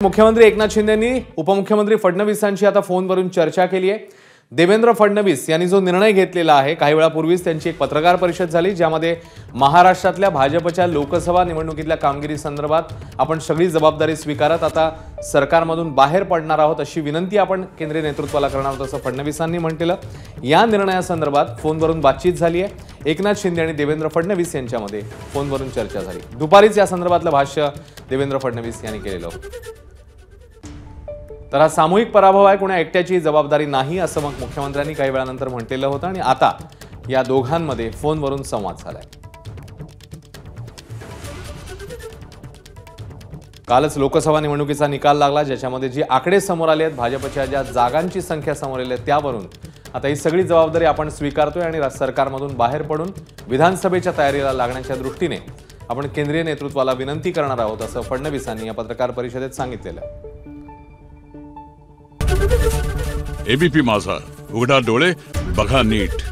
मुख्यमंत्री एकनाथ शिंदेंनी उपमुख्यमंत्री फडणवीसांची आता फोनवरून चर्चा केली आहे। देवेंद्र फडणवीस यांनी जो निर्णय घेतलेला आहे, काही वेळापूर्वीच त्यांची एक पत्रकार परिषद झाली, ज्यामध्ये महाराष्ट्रातल्या भाजपच्या लोकसभा निवडणुकीतल्या कामगिरी संदर्भात आपण सगळी जबाबदारी स्वीकारत आता सरकारमधून बाहेर पडणार आहोत अशी विनंती आपण केंद्रीय नेतृत्वाला करणार आहोत असं फडणवीसांनी म्हटलं। या निर्णयासंदर्भात फोनवरून बातचीत झाली आहे। एकनाथ शिंदे आणि देवेंद्र फडणवीस यांच्यामध्ये फोनवरून चर्चा झाली। दुपारीच या संदर्भातलं भाष्य देवेंद्र फडणवीस यांनी केलेलं होतं। तर हा सामूहिक पराभव आहे, कोणा एकट्याची जबाबदारी नाही असं मग मुख्यमंत्र्यांनी काही वेळानंतर म्हटलेलं होतं आणि आता या दोघांमध्ये फोनवरून संवाद झालाय। कालच लोकसभा निवडणुकीचा निकाल लागला, ज्याच्यामध्ये जी आकडे समोर आले आहेत, भाजपच्या ज्या जागांची संख्या समोर आली आहे, त्यावरून आता ही सगळी जबाबदारी आपण स्वीकारतोय आणि सरकारमधून बाहेर पडून विधानसभेच्या तयारीला लागण्याच्या दृष्टीने आपण केंद्रीय नेतृत्वाला विनंती करणार आहोत असं फडणवीसांनी या पत्रकार परिषदेत सांगितलेलं आहे। एबीपी माझा, उघडा डोळे बघा नीट।